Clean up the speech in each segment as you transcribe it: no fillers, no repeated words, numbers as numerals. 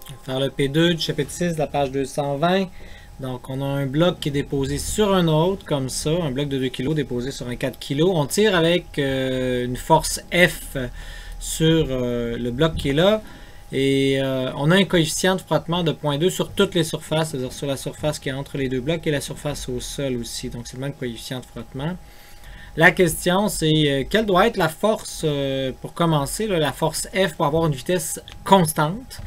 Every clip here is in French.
Je vais faire le P2 du chapitre 6 de la page 220. Donc, on a un bloc qui est déposé sur un autre, comme ça, un bloc de 2 kg déposé sur un 4 kg. On tire avec une force F sur le bloc qui est là. Et on a un coefficient de frottement de 0,2 sur toutes les surfaces, c'est-à-dire sur la surface qui est entre les deux blocs et la surface au sol aussi. Donc, c'est le même coefficient de frottement. La question, c'est quelle doit être la force, pour commencer, là, la force F pour avoir une vitesse constante.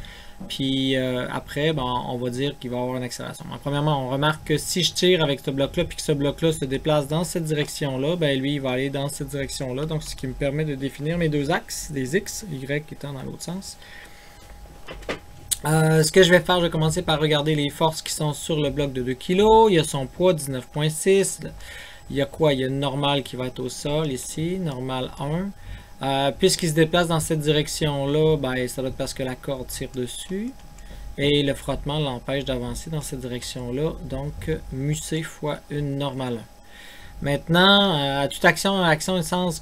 Puis après, ben, on va dire qu'il va y avoir une accélération. Donc, premièrement, on remarque que si je tire avec ce bloc-là, puis que ce bloc-là se déplace dans cette direction-là, ben lui, il va aller dans cette direction-là. Donc, ce qui me permet de définir mes deux axes, des X, Y étant dans l'autre sens. Ce que je vais faire, je vais commencer par regarder les forces qui sont sur le bloc de 2 kg. Il y a son poids, 19,6. Il y a quoi? Il y a une normale qui va être au sol ici, normale 1. Puisqu'il se déplace dans cette direction-là, ben, ça doit être parce que la corde tire dessus. Et le frottement l'empêche d'avancer dans cette direction-là. Donc, mu-c fois une normale 1. Maintenant, toute action est de sens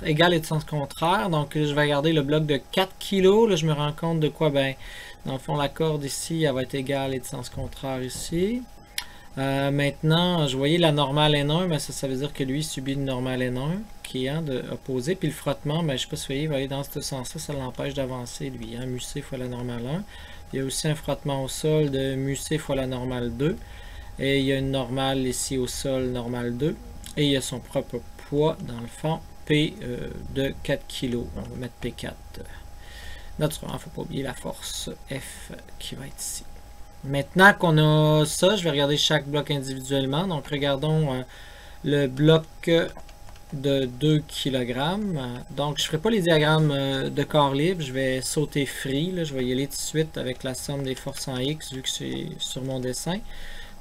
égal et de sens contraire. Donc, je vais regarder le bloc de 4 kg. Là, je me rends compte de quoi? Ben, dans le fond, la corde ici, elle va être égale et de sens contraire ici. Maintenant, je voyais la normale N1, mais ça veut dire que lui subit une normale N1 qui est opposée. Puis le frottement, ben, je ne sais pas si vous voyez, il va aller dans ce sens-là, ça l'empêche d'avancer lui. Hein, mu-c fois la normale 1. Il y a aussi un frottement au sol de mu-c fois la normale 2. Et il y a une normale ici au sol, normale 2. Et il y a son propre poids dans le fond, P de 4 kg. On va mettre P4. Naturellement, il ne faut pas oublier la force F qui va être ici. Maintenant qu'on a ça, je vais regarder chaque bloc individuellement. Donc, regardons le bloc de 2 kg. Donc, je ne ferai pas les diagrammes de corps libre. Je vais sauter free. Là. Je vais y aller tout de suite avec la somme des forces en X, vu que c'est sur mon dessin.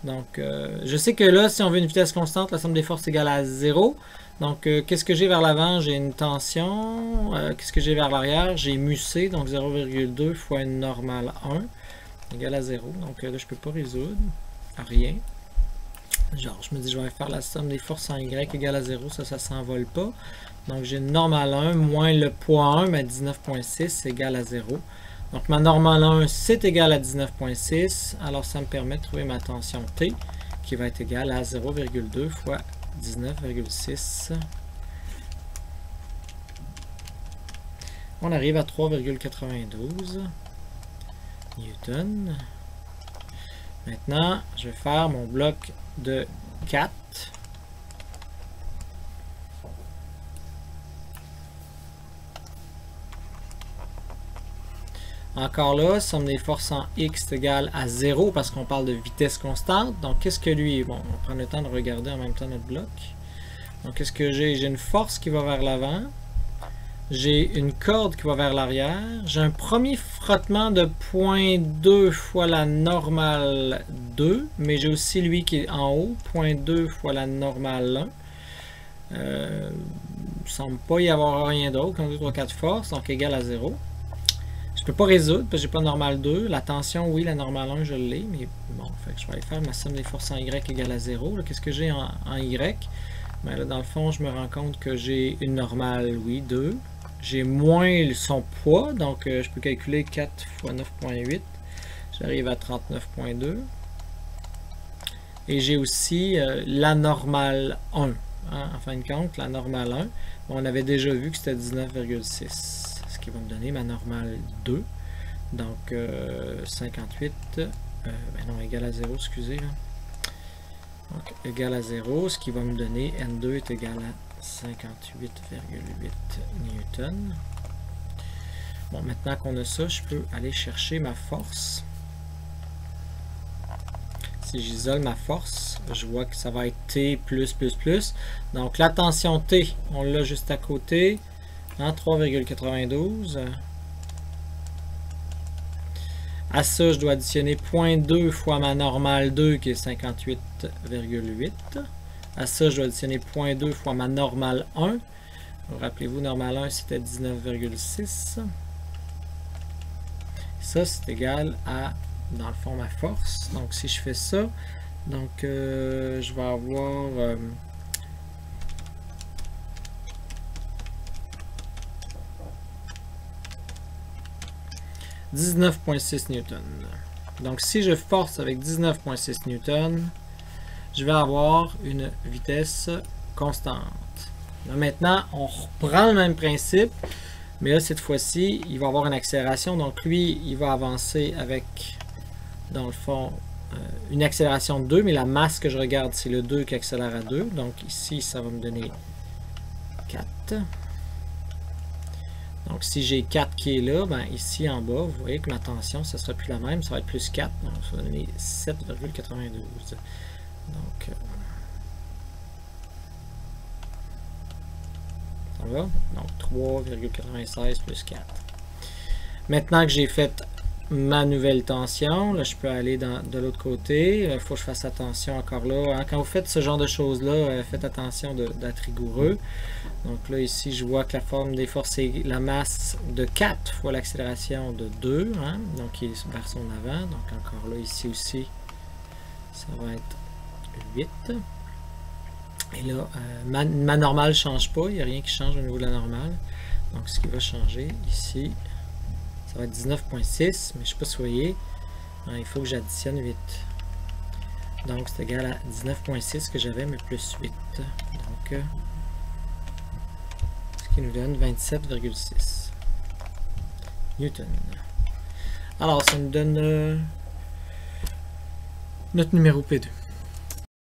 Donc, je sais que là, si on veut une vitesse constante, la somme des forces est égale à 0. Donc, qu'est-ce que j'ai vers l'avant? J'ai une tension. Qu'est-ce que j'ai vers l'arrière? J'ai mu-c, donc 0,2 fois une normale 1. Égale à 0. Donc là, je ne peux pas résoudre. Rien. Genre, je me dis, je vais faire la somme des forces en Y égale à 0. Ça ne s'envole pas. Donc, j'ai une normale 1 moins le poids 1, mais 19,6 égale à 0. Donc, ma normale 1, c'est égal à 19,6. Alors, ça me permet de trouver ma tension T, qui va être égale à 0,2 fois 19,6. On arrive à 3,92 Newton. Maintenant, je vais faire mon bloc de 4. Encore là, somme des forces en X est égale à 0 parce qu'on parle de vitesse constante. Donc, qu'est-ce que lui? Bon, on va prendre le temps de regarder en même temps notre bloc. Donc, qu'est-ce que j'ai? J'ai une force qui va vers l'avant. J'ai une corde qui va vers l'arrière. J'ai un premier frottement de 0,2 fois la normale 2. Mais j'ai aussi lui qui est en haut. 0,2 fois la normale 1. Il ne semble pas y avoir rien d'autre. 1, 2, 3, 4 forces. Donc égal à 0. Je ne peux pas résoudre parce que j'ai pas normale 2. La tension, oui, la normale 1, je l'ai. Mais bon, fait que je vais aller faire ma somme des forces en Y égale à 0. Qu'est-ce que j'ai en Y? Ben là, dans le fond, je me rends compte que j'ai une normale, oui, 2. J'ai moins son poids, donc je peux calculer 4 fois 9,8. J'arrive à 39,2. Et j'ai aussi la normale 1. Hein, en fin de compte, la normale 1. On avait déjà vu que c'était 19,6. Ce qui va me donner ma normale 2. Donc 58. Ben non, égal à 0, excusez. Là. Donc égal à 0, ce qui va me donner N2 est égal à 58,8 Newton. Bon, maintenant qu'on a ça, je peux aller chercher ma force. Si j'isole ma force, je vois que ça va être T plus plus plus. Donc la tension T, on l'a juste à côté, hein, 3,92. À ça, je dois additionner 0,2 fois ma normale 2 qui est 58,8. À ça, je dois additionner 0,2 fois ma normale 1. Rappelez-vous, normale 1, c'était 19,6. Ça, c'est égal à, dans le fond, ma force. Donc, si je fais ça, donc je vais avoir... 19,6 newtons. Donc si je force avec 19,6 newtons, je vais avoir une vitesse constante. Là, maintenant, on reprend le même principe, mais là, cette fois-ci, il va avoir une accélération. Donc lui, il va avancer avec, dans le fond, une accélération de 2, mais la masse que je regarde, c'est le 2 qui accélère à 2. Donc ici, ça va me donner 4. Donc si j'ai 4 qui est là, ben, ici en bas, vous voyez que ma tension, ça ne sera plus la même, ça va être plus 4. Donc ça va donner 7,92. Donc, ça va? Donc 3,96 plus 4. Maintenant que j'ai fait ma nouvelle tension, là je peux aller de l'autre côté. Il faut que je fasse attention encore là. Hein, quand vous faites ce genre de choses-là, faites attention d'être rigoureux. Donc là ici, je vois que la forme des forces, c'est la masse de 4 fois l'accélération de 2. Hein, donc qui est vers son avant. Donc encore là, ici aussi, ça va être 8. Et là, ma normale ne change pas. Il n'y a rien qui change au niveau de la normale. Donc ce qui va changer ici, ça va être 19,6, mais je ne sais pas si vous voyez, il faut que j'additionne 8. Donc c'est égal à 19,6 que j'avais, mais plus 8. Donc, ce qui nous donne 27,6 newton. Alors, ça nous donne notre numéro P2.